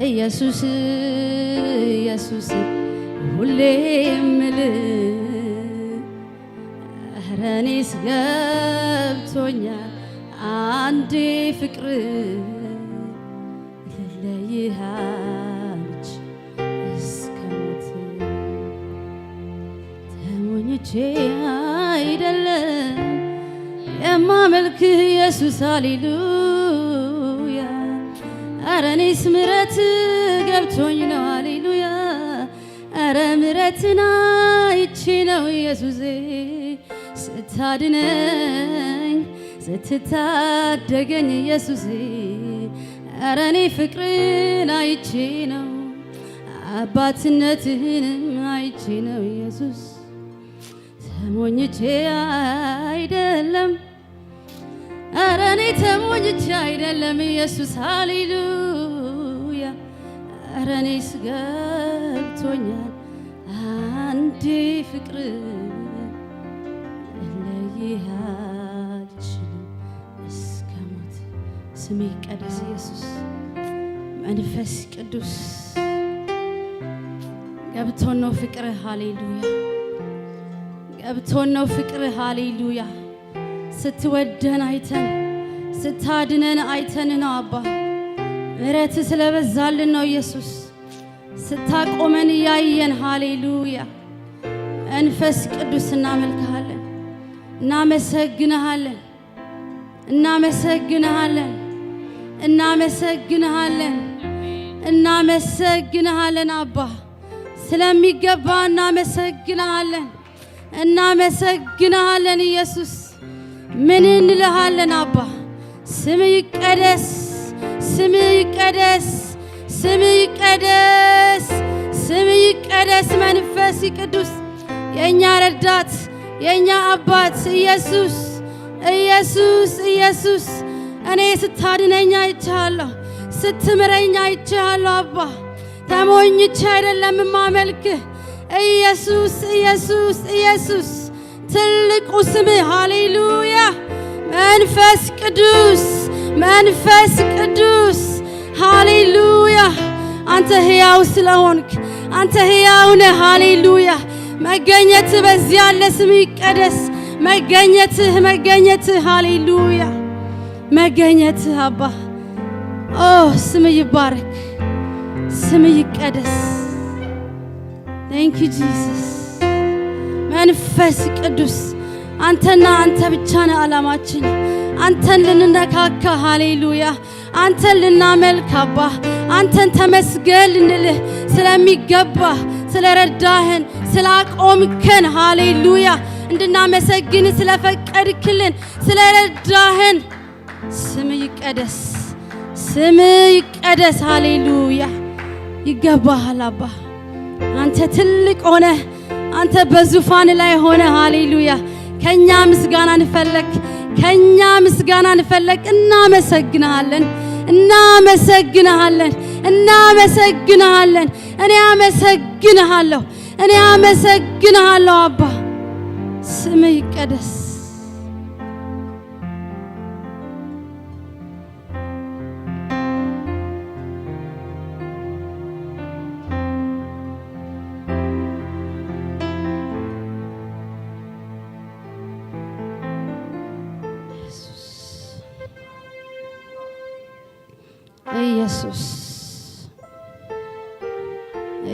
ኢየሱስ ኢየሱስ ሁሌ የምልህ ኧረ እኔስ ገብቶኛል አንዴ ፍቅር ልለይሃች እስከ ሞት ተሞኝቼ አይደለም የማመልክህ ኢየሱስ ሃሌሉያ ኧረ እኔስ ምሕረት ገብቶኝ ነው ሃሌሉያ ኧረ ምሕረትን አይቼ ነው ኢየሱሴ ስታድነኝ ስትታደገኝ ኢየሱሴ ኧረ እኔ ፍቅርን አይቼ ነው አባትነትህንም አይቼ ነው ኢየሱስ ተሞኝቼ አይደለም ኧረ እኔ ተሞኝቼ አይደለም ኢየሱስ ሃሌሉያ ኧረ እኔስ ገብቶኛል አንዴ ፍቅር ልለይህ አልችልም እስከ ሞት ስምህ ይቀደስ ኢየሱስ መንፈስ ቅዱስ ገብቶን ነው ፍቅርህ ሃሌሉያ ገብቶን ነው ፍቅርህ ሃሌሉያ ስትወደን አይተን ስታድነን አይተን ነው አባ ምሕረት ስለበዛልን ነው ኢየሱስ ስታቆመን ያየን ሃሌሉያ መንፈስ ቅዱስ እናመልክሃለን እናመሰግንሃለን እናመሰግንሃለን እናመሰግንሃለን እናመሰግንሃለን አባ ስለሚገባ እናመሰግንሃለን እናመሰግንሃለን ኢየሱስ ምን እንልሃለን አባ ስምህ ይቀደስ ስምህ ይቀደስ ስምህ ይቀደስ ስምህ ይቀደስ መንፈስ ቅዱስ የኛ ረዳት የኛ አባት ኢየሱስ ኢየሱስ ኢየሱስ እኔ ስታድነኝ አይቻለሁ ስትምረኝ አይቻለሁ አባ ተሞኝቼ አይደለም ማመልክህ ኢየሱስ ኢየሱስ ኢየሱስ ትልቁ ስምህ ሃሌሉያ መንፈስ ቅዱስ መንፈስ ቅዱስ ሃሌሉያ አንተ ሕያው ስለሆንክ አንተ ሕያው ነህ ሃሌሉያ መገኘትህ በዚህ ያለ ስምህ ይቀደስ መገኘትህ ሃሌሉያ መገኘትህ አባ ስምህ ይባረክ ስምህ ይቀደስ Thank you Jesus መንፈስ ቅዱስ አንተና አንተ ብቻ ነህ ዓላማችን አንተን ልንነካካ ሃሌሉያ አንተን ልናመልክ አባ አንተን ተመስገን ልንልህ ስለሚገባ ስለረዳህን ስላቆምከን ሃሌሉያ እንድናመሰግን ስለፈቀድክልን ስለረዳህን ስምህ ይቀደስ ሃሌሉያ ይገባሃል አባ አንተ ትልቅ ሆነ አንተ በዙፋን ላይ ሆነ ሃሌሉያ ከኛ ምስጋናን ፈለክ እናመሰግንሃለን እኔ አመሰግንሃለሁ አባ ስምህ ይቀደስ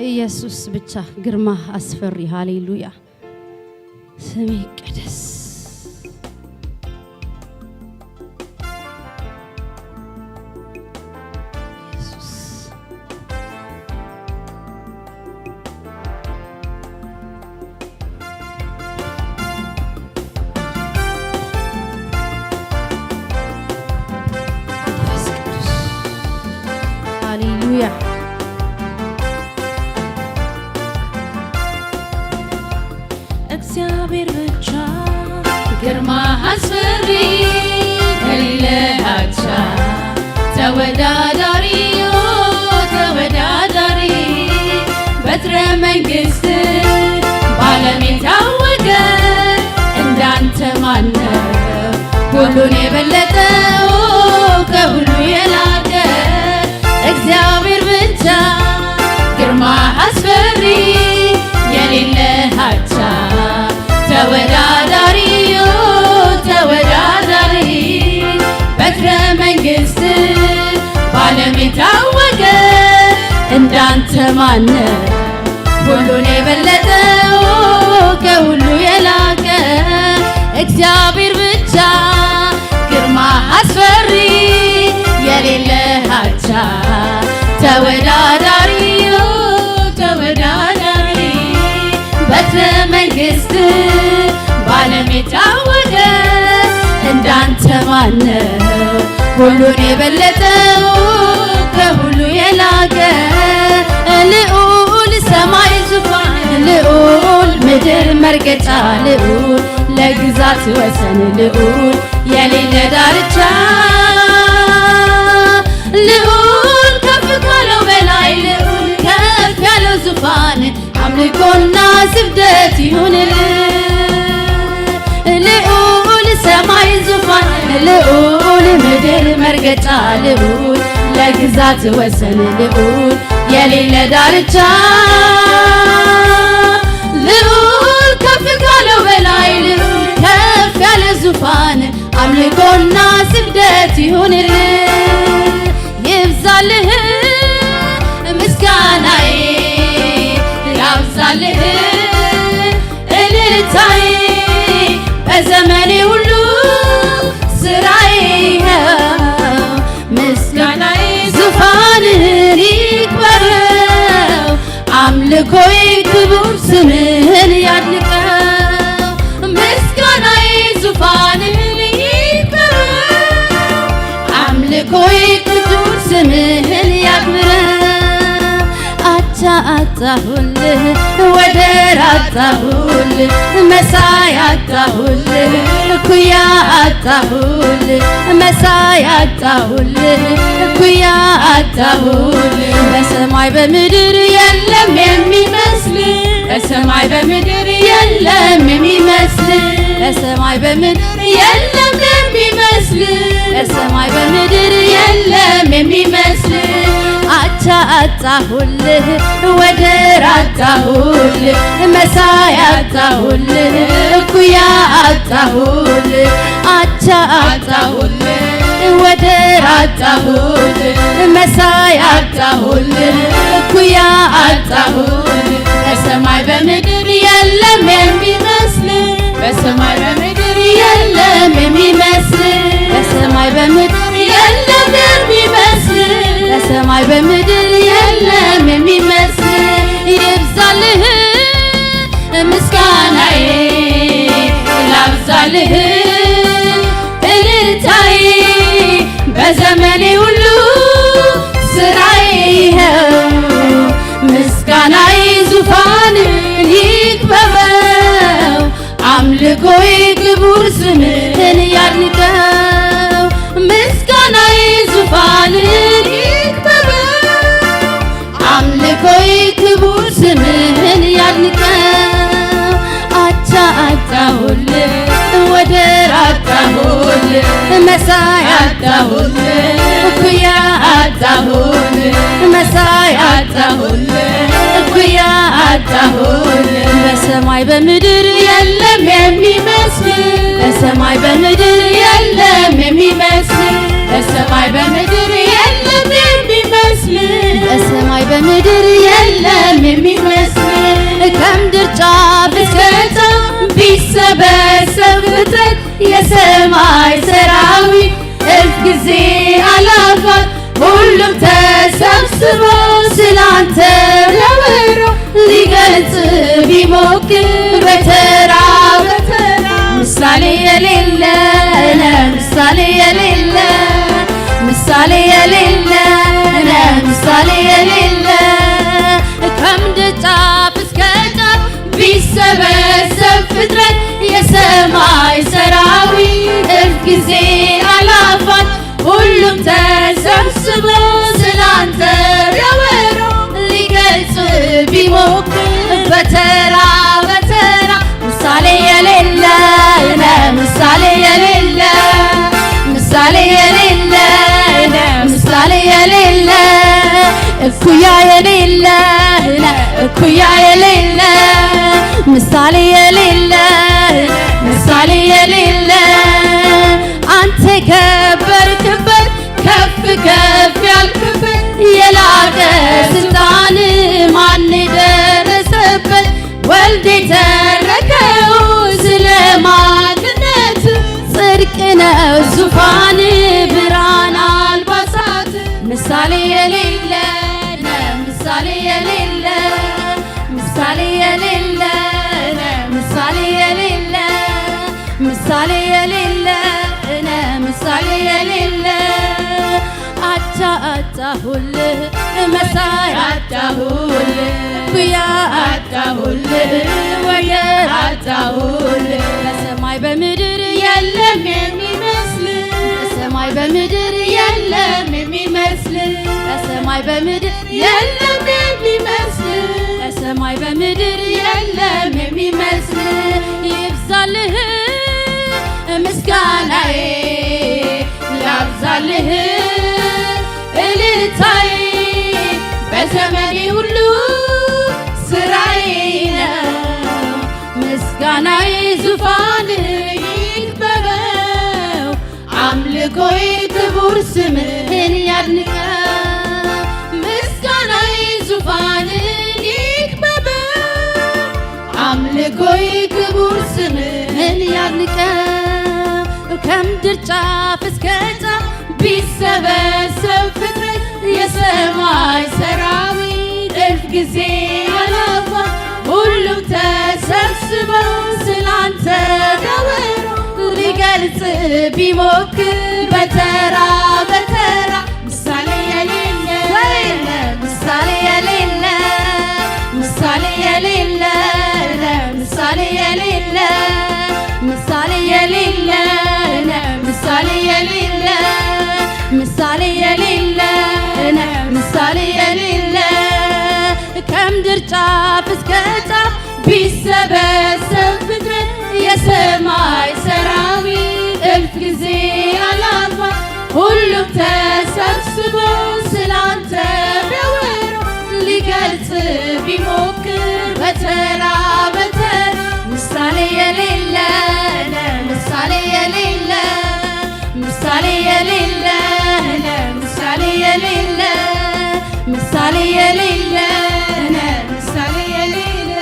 ኢየሱስ ብቻ ግርማ አስፈሪ ሃሌሉያ ስምህ ይቀደስ ሃሌሉያ እግዚአብሔር ብቻ ግርማ አስፈሪ ከሌለህ አቻ ተወዳዳሪ በትረ መንግሥት በዓለም የታወቀ እንዳንተ ማነው ሁሉን የበለጠው ከሁሉ የላቀ እግዚአብሔር ብቻ የሌለ አቻ ተወዳዳሪ ተወዳዳሪ በትረ መንግሥት በዓለም የታወቀ እንዳንተ ማነ ሁሉን የበለጠው ከሁሉ የላቀ እግዚአብሔር ብቻ ግርማ አስፈሪ የሌለ አቻ ተወዳዳሪ ተወዳዳሪ በትረ መንግሥት በዓለም የታወቀ እንዳንተ ማነው ሁሉን የበለጠው ከሁሉ የላቀ ልዑል ሰማይ ዙፋን ልዑል ምድር መርገጫ ልዑል ለግዛት ወሰን ልዑል የሌለ ዳርቻ ልዑል ከፍ ካለው በላይ ልዑል ከፍ ያለው ዙፋን አምልኮና ስግደት ይሁንልህ ልዑል ሰማይ ዙፋን ልዑል ምድር መርገጫ ልዑል ለግዛት ወሰን ልዑል የሌለ ዳርቻ ልዑል ከፍ ካለው በላይ ልዑል ከፍ ያለ ዙፋን አምልኮና ስግደት ይሁንልህ ይብዛልህ ምስጋናዬ ያብዛልህ እልልታዬ በዘመኔ ሁሉ ስራዬ ምስጋናዬ ዙፋንህን ይክበረው አምልኮዬ ክቡር ስምህን ያድንቀው ምስጋናዬ ዙፋንህን ይክበረው አምልኮዬ ክቡር ስምህን ያክብረው አቻ አጣሁልህ ወደር አጣሁልህ መሳይ አጣሁልህ እኩያ አጣሁልህ መሳይ አጣሁልህ እኩያ አጣሁልህ በሰማይ በምድር የለም የሚመስል በሰማይ በምድር የለም የሚመስል በሰማይ በምድር የለም የሚመስል በሰማይ በምድር የለም የሚመስል አቻ አጣሁልህ ወደር አጣሁልህ መሳይ አጣሁልህ እኩያ አጣሁልህ አቻ አጣሁልህ ወደር አጣሁልህ መሳይ አጣሁልህ እኩያ አጣሁልህ በሰማይ በምድር የለም የሚመስል በሰማይ በምድር የለም የሚመስል በሰማይ በምድር የለም የሚመስል በሰማይ በምድር የለም የሚመስል ይብዛልህ ምስጋናዬ ላብዛልህ እልልታዬ በዘመኔ ሁሉ ስራዬ ይኸው ምስጋናዬ ዙፋንህን ይክበበው አምልኮዬ ክቡር ስምህን ያድንቀው ምስጋናዬ ዙፋንህን ይክበበው አምልኮዬ ክቡር ስምህን ያድንቀው አቻ አጣሁልህ ወደር አጣሁልህ መሳይ አጣሁልህ እኩያ አጣሁልህ መሳይ አጣሁልህ እኩያ አጣሁልህ በሰማይ በምድር የለም የሚመስል በሰማይ በምድር የለም የሚመስል በሰማይ በምድር የለም የሚመስል በሰማይ በምድር የለም የሚመስል ከምድር ጫፍ እስከ ጫፍ ቢሰበሰብ ፍጥረት የሰማይ ሰራዊት እልፍ ጊዜ አላፋት ሁሉም ተሰብስቦ ስላንተ ሊያወራ ሊገልጽ ቢሞክር በተራ በተራ ምሳሌ የሌለ ምሳሌ የሌለ ምሳሌ የሌለ ምሳሌ የሌለ ከምድር ጫፍ እስከ ጫፍ ቢሰበሰብ ፍጥረት የሰማይ ሰራዊት እልፍ ጊዜ አላፋት ሁሉም ተሰብስቦ ስላንተ ሊያወራ ሊገልጽ ቢሞክር በተራ በተራ ምሳሌ የሌለ ምሳሌ የሌለ ምሳሌ የሌለ ምሳሌ የሌለ እኩያ የሌለ እኩያ የሌለ ምሳሌ የሌለ ምሳሌ የሌለ አንተ ከበርክበት ከፍ ከፍ ያልክበት የላቀ ስልጣን ማን ደረሰበት ወልድ የተረከው ስለ ማንነት ጽድቅ ነው ዙፋን ብርሃን አልባሳት ምሳሌ የሌለ ምሳሌ የሌለ ምሳሌ የሌለ ምሳሌ የሌለ ምሳሌ የሌለ ምሳሌ የሌለ አቻ አጣሁልህ መሳይ አጣሁልህ እኩያ አጣሁልህ ወየር አጣሁልህ በሰማይ በምድር የለም የሚመስል በሰማይ በምድር የለም የሚመስል በሰማይ በምድር የለም የሚመስል በሰማይ በምድር የለም የሚመስል ይብዛልህ ምስጋናዬ ያብዛልህ እልልታዬ በዘመኔ ሁሉ ስራዬ ነው ምስጋናዬ ዙፋንህ ይክበበው አምልኮዬ ክቡር ስምህን ያድንቀው ምስጋናዬ ዙፋንህን ይክበበው አምልኮዬ ክቡር ስምህን ያድንቀው ከምድር ጫፍ እስከ ጫፍ ቢሰበሰብ ፍጥረት የሰማይ ሰራዊት እልፍ ጊዜ አላፋ ሁሉም ተሰብስበው ስላንተ ቢያወሩ ሊገልጽ ቢሞክር በተራ በተራ ምሳሌ የሌለ ምሳሌ የሌለ ምሳሌ የሌለ ምሳሌ የሌለ ምሳሌ የሌለ ምሳሌ የሌለ ምሳሌ የሌለ ምሳሌ የሌለ ከምድር ጫፍ እስከ ጫፍ ቢሰበሰብ ፍጥረት የሰማይ ሰራዊት እልፍ ጊዜ አላፋ ሁሉም ተሰብስቦ ስላንተ ቢያወሩ ሊገልጽ ቢሞክር በተራ በተራ ምሳሌ የሌለ ምሳሌ የሌለ ምሳሌ የሌለ ምሳሌ የሌለ ምሳሌ የሌለ ምሳሌ የሌለ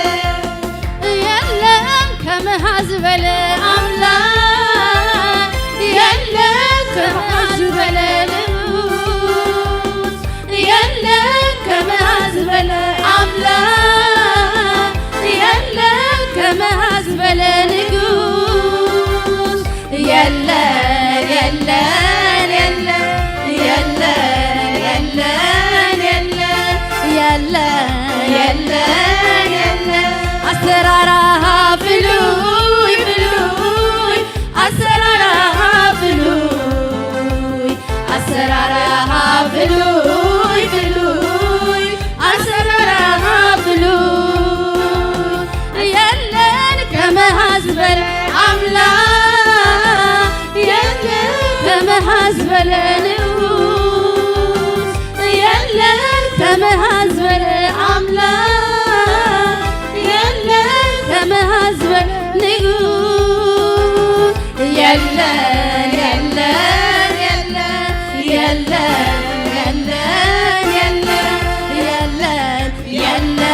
የለም ከመሃዝ በለ አምላክ የለም ከመሃዝ በለ ንጉሥ የለም ከመሃዝ በለ አምላክ የለም ከመሃዝ በለ ንጉሥ የለን የለን የለን የለን የለን የለን የለን አሰራራህ ፍሉይ ፍሉይ አሰራራህ ፍሉይ አሰራራህ ፍሉይ ፍሉይ አሰራራህ ፍሉይ የለን ከመሃዝ በለ አምላክ የለን ከመሃዝ በለ ንጉሥ የለን ከመሃዝ በለ አምላክ የለን ከመሃዝ በለ ንጉሥ የለን የለን የለን የለን የለን የለን የለን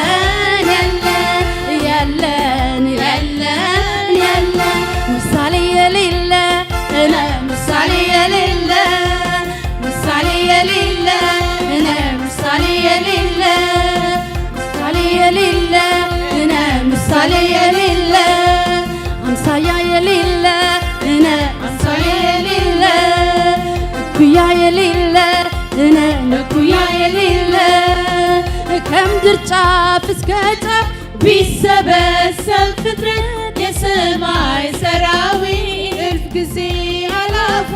የለን የለን የለን ምሳሌ የሌለ ምሳሌ የሌለ ምሳሌ የሌለ ምሳሌ የሌለ ምሳሌ የሌለ ምሳሌ የሌለ አምሳያ የሌለ አምሳያ የሌለ እኩያ የሌለ እኩያ የሌለ ከምድር ጫፍ እስከ ጫፍ ቢሰበሰብ ፍጥረት የሰማይ ሰራዊት እልፍ ጊዜ አላፋ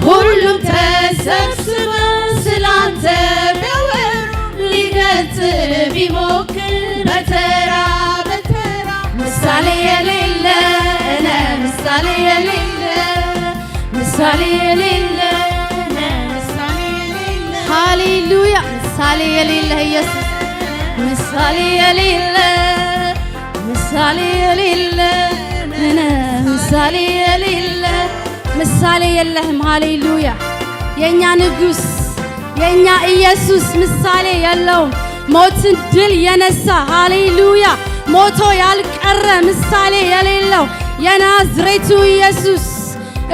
ሁሉም ተሰብስበው ስላንተ ቢያወሩ ሊገልጽ ቢሞክር በተራ በተራ ምሳሌ የሌለ ምሳሌ የሌለ ምሳሌ የሌለ ምሳሌ የሌለ ሃሌሉያ ምሳሌ የሌለ ኢየሱስ ምሳሌ የሌለ ምሳሌ የሌለ ምሳሌ የሌለ ምሳሌ የለህም። ሃሌሉያ የኛ ንጉስ የኛ ኢየሱስ ምሳሌ የለውም። ሞትን ድል የነሳ ሃሌሉያ ሞቶ ያልቀረ ምሳሌ የሌለው የናዝሬቱ ኢየሱስ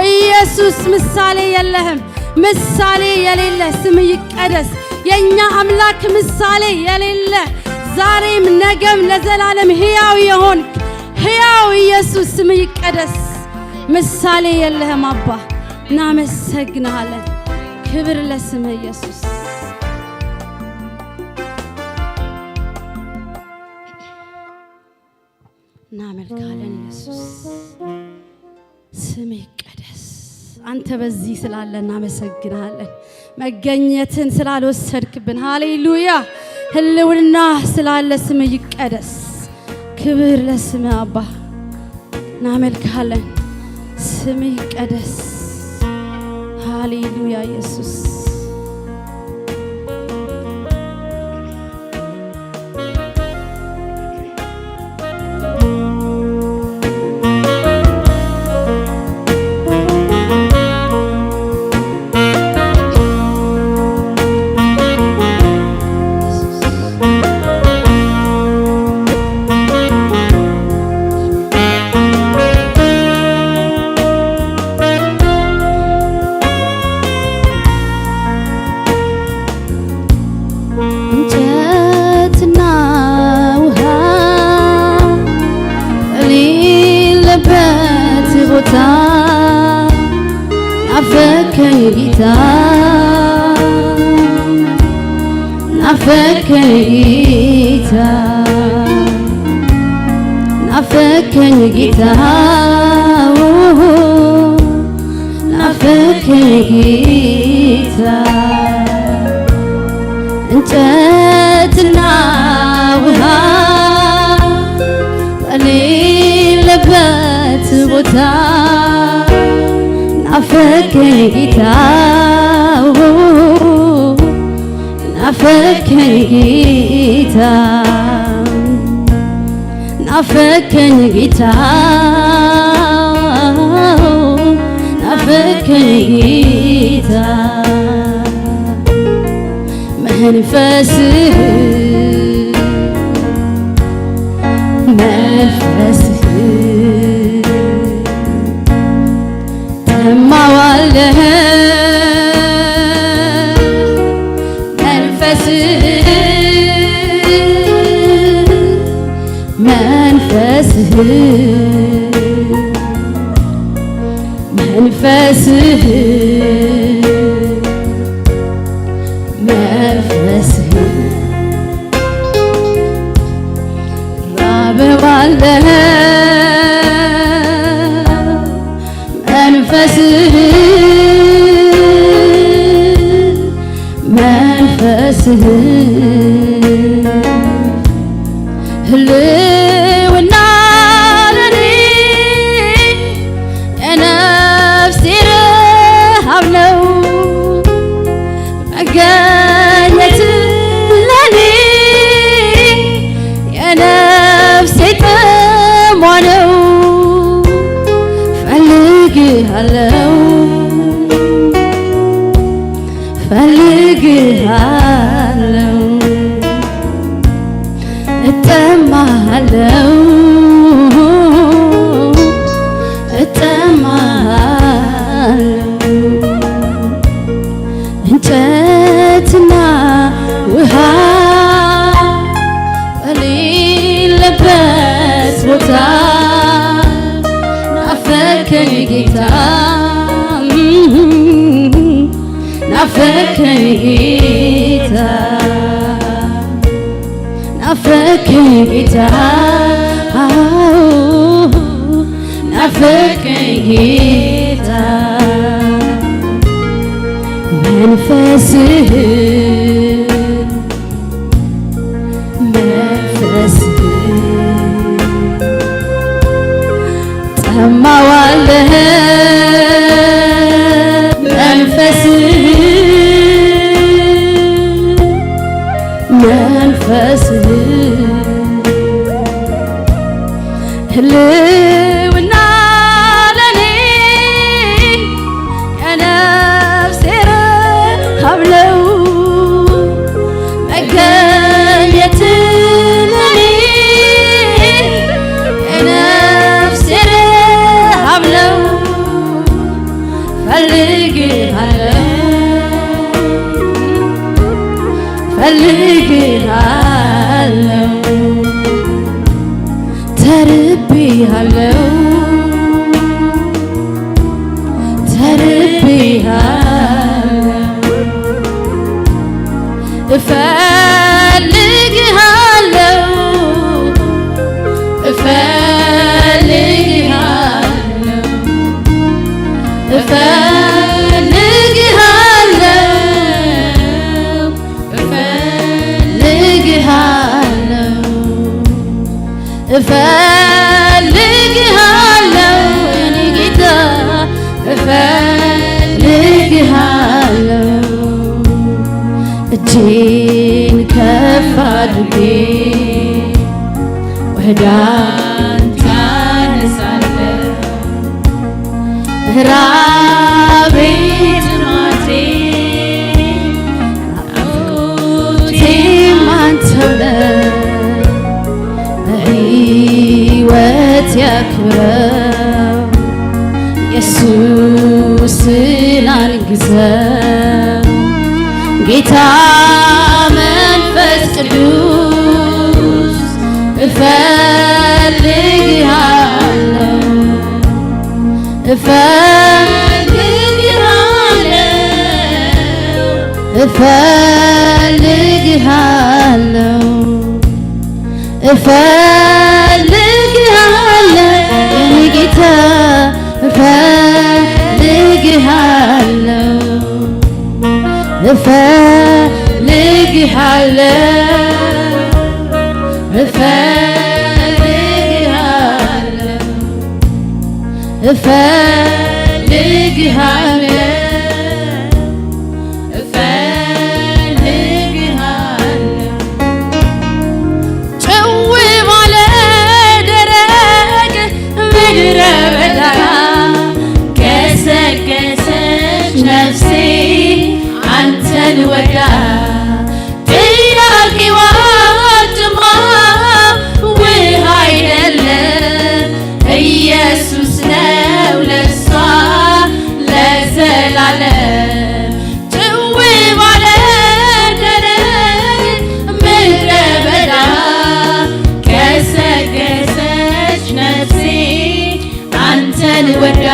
ኢየሱስ ምሳሌ የለህም። ምሳሌ የሌለ ስም ይቀደስ። የኛ አምላክ ምሳሌ የሌለ ዛሬም ነገም ለዘላለም ሕያው የሆንክ ሕያው ኢየሱስ ስም ይቀደስ። ምሳሌ የለህም አባ እናመሰግንሃለን። ክብር ለስም ኢየሱስ። እናመልካለን ኢየሱስ ስም ይቀደስ። አንተ በዚህ ስላለ እናመሰግንሃለን። መገኘትን ስላልወሰድክብን ሃሌሉያ ህልውና ስላለ ስም ይቀደስ። ክብር ለስም አባ እናመልካለን። ስም ይቀደስ። ሃሌሉያ ኢየሱስ ናፈከኝ ጌታ ናፈከኝ ጌታ ናፈከኝ ጌታ ናፈከኝ ጌታ እንጨትና ውሃ በሌለበት ቦታ ናፈከኝ ጌታ ናፈከኝ ጌታ ናፈከኝ ጌታ ናፈከኝ ጌታ መንፈስህ መንፈስህ ተማዋለህ መንፈስህ መንፈስህ መንፈስህ መንፈስህ ራበዋለህ መንፈስህ መንፈስህ ህልውና ለኔ የነፍሴ ረሃብ ነው መገኘት ለኔ የነፍሴ ጥሟ ነው ፈልግሃለው ፈልግሃለው እጠማሃለው እጠማሃለው እንጨትና ውሃ በሌለበት ቦታ ናፈከኝ ጌታ ናፈከኝ ጌታ ናፈከኝ ጌታ ናፈከኝ ጌታ መንፈስህ መንፈስህ ጠማዋለህ መንፈስህ መንፈስህ ህልውና ለኔ የነፍሴ ረሃብ ነው መገኘት ለኔ የነፍሴ ረሃብ ነው ፈልግሃለሁ ተርቤሃለሁ እፈልግሃለሁ እፈልግሃለሁ የኔ ጌታ እፈልግሃለሁ እጄን ከፍ አድርጌ ወደ አንተ አነሳለሁ ራቤ ጥማቴ ናፍቆቴም አንተው ነህ ሕይወት ያክብረው ኢየሱስን አንግሰው ጌታ መንፈስ ቅዱስ እፈልግሃለሁ የኔ ጌታ እፈልግሃለሁ ወዳ ጥያቄዋ ጥማ ውሃ አይደለም ኢየሱስ ነው ለሷ ለዘላለም ጭው ባለ ደረቅ ምድረ በዳ ገሰገሰች ነፍሴ አንተን ወዳ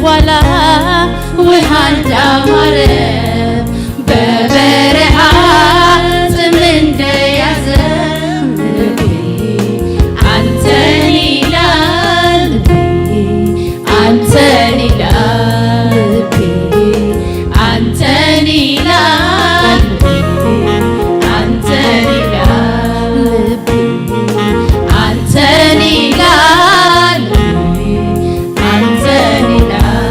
ዋላ ውሃ እንዳማረ በበረሃ ጥም እንደያዘ ልቤ አንተን ይላል አንተን ይላል አንተን ይላል አንተን ይላል አንተን ይላል አንተን ይላል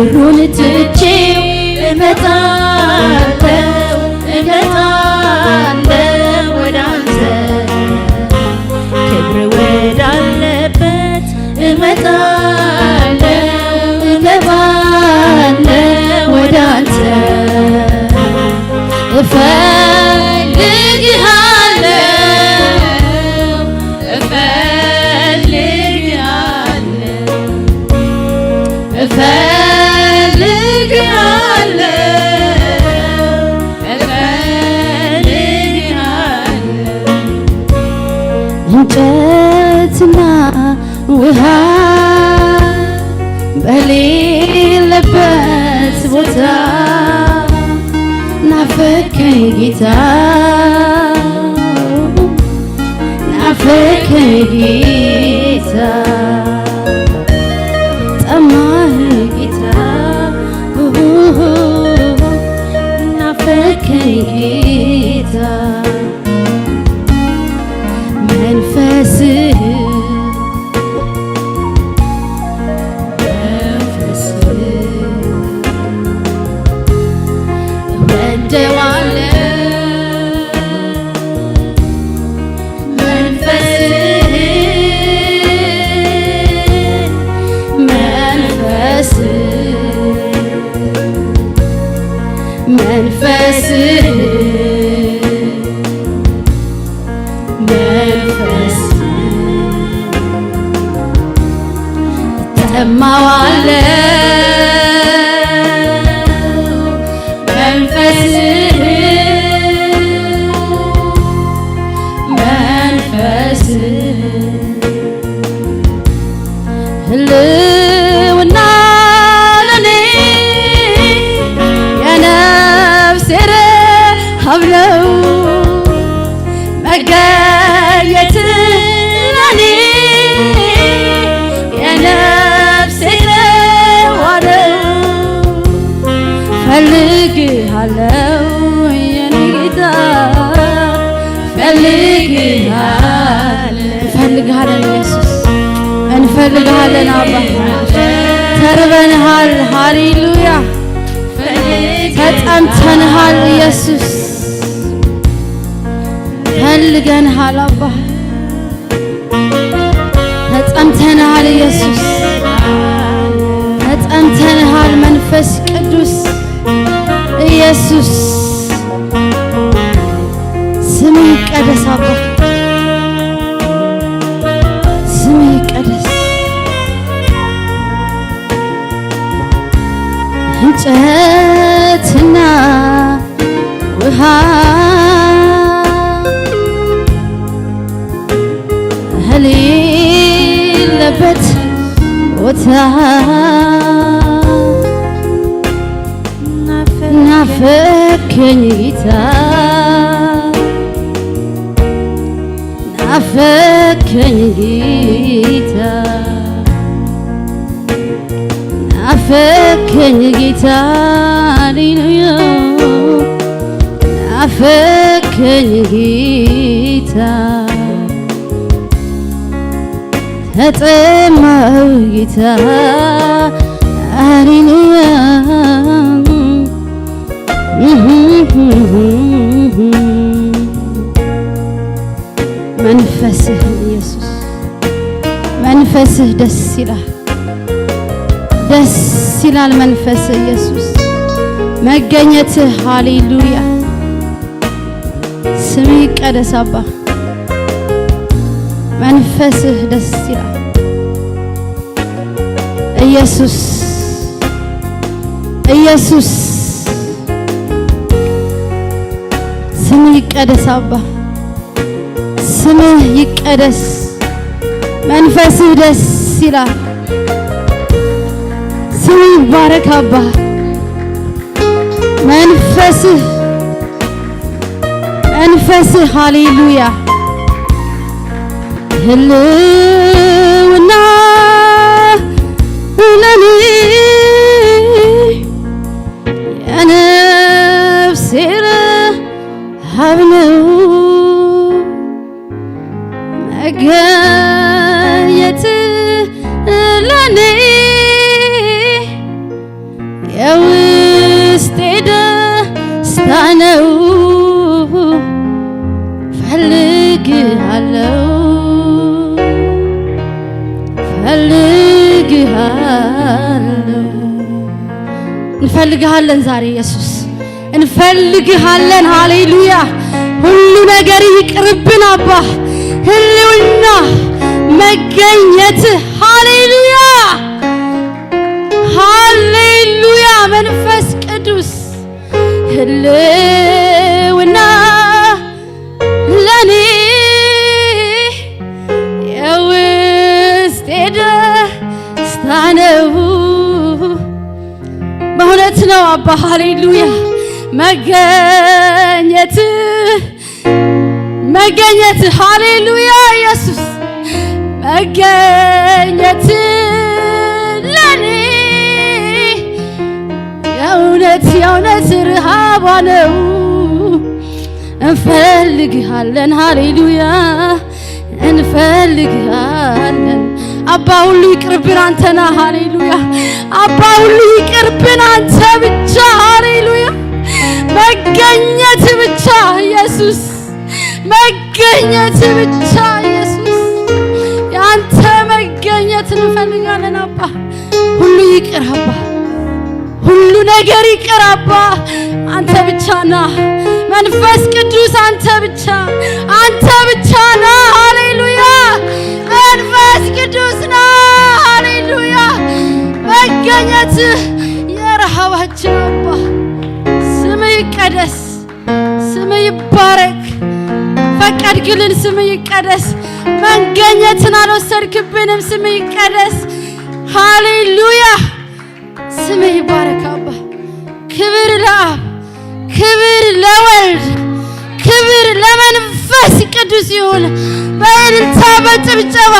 ክብሩን ትቼው እመጣለሁ ወደ አንተ ክብር ወዳለበት እመጣለሁ ወደ አንተ እንጨትና ውሃ በሌለበት ቦታ ናፈቀኝ ጌታ ናፈቀኝ ጌታ ጠማኝ ጌታ ናፈቀኝ ጌታ መንፈስህ ህልውና ለኔ የነፍሴ ረሃብ ነው መገኘት ለኔ የነፍሴ ረሃብ ነው ፈልግሃለሁ የኔ ጌታ ፈልግሃለሁ ኢየሱስ እንፈልግሃለን አባ ተርበንሃል ሃሌሉያ ተጠምተንሃል ኢየሱስ ፈልገንሃል አባ ተጠምተንሃል ኢየሱስ ተጠምተንሃል መንፈስ ቅዱስ ኢየሱስ ስምህ ይቀደስ አባ እንጨትና ውሃ የሌለበት ቦታ ናፈቀኝ ጌታ ናፈቀኝ ጌታ ናፈቀኝ ጌታ ሃሌሉያ ናፈቀኝ ጌታ ተጠማሁ ጌታ ሃሌሉያ መንፈስህ ኢየሱስ መንፈስህ ደስ ይላል ደስ ይላል መንፈስ ኢየሱስ መገኘትህ ሃሌሉያ ስምህ ይቀደስ አባ መንፈስህ ደስ ይላል ኢየሱስ ኢየሱስ ስምህ ይቀደስ አባ ስምህ ይቀደስ መንፈስህ ደስ ይላል ስምህ ይባረክ አባ መንፈስህ ሃሌሉያ ህልውና ለኔ የነፍሴ ረሃብ ነው መገኘት ለኔ እንፈልግሃለን ዛሬ ኢየሱስ እንፈልግሃለን። ሃሌሉያ ሁሉ ነገር ይቅርብን አባ ህልውና መገኘት ሃሌሉያ ሃሌሉያ መንፈስ ቅዱስ ህልውና ለኔ የውስጤ ደስታ ነው በእውነት ነው አባ ሃሌሉያ መገኘት ሃሌሉያ ኢየሱስ መገኘት ለኔ የእውነት ረሃቧ ነው እንፈልግሃለን ሃሌሉያ እንፈልግሃለን አባ ሁሉ ይቅርብን አንተና ሃሌሉያ አባ ሁሉ ይቅርብን አንተ ብቻ ሃሌሉያ መገኘት ብቻ ኢየሱስ መገኘት ብቻ ኢየሱስ ያንተ መገኘት እንፈልጋለን አባ ሁሉ ይቅር አባ ሁሉ ነገር ይቅር አባ አንተ ብቻ ነህ መንፈስ ቅዱስ አንተ ብቻ ነህ ሃሌሉያ መንፈስ ቅዱስ ነህ ሃሌሉያ መገኘት የረሃባችን አባ ስም ይቀደስ ስም ይባረክ ፈቀድክልን ስም ይቀደስ መገኘትን አልወሰድክብንም ስም ይቀደስ ሃሌሉያ ስም ይባረክ አባ ክብር ለአብ ክብር ለወልድ ክብር ለመንፈስ ቅዱስ ይሁን በእልልታ በጭብጨባ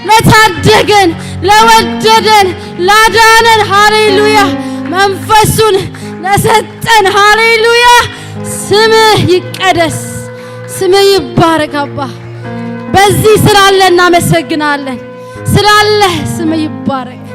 ለታደገን ለወደደን ላዳነን ሃሌሉያ መንፈሱን ለሰጠን ሃሌሉያ ስምህ ይቀደስ ስምህ ይባረክ አባ በዚህ ስላለ እናመሰግናለን ስላለ ስምህ ይባረክ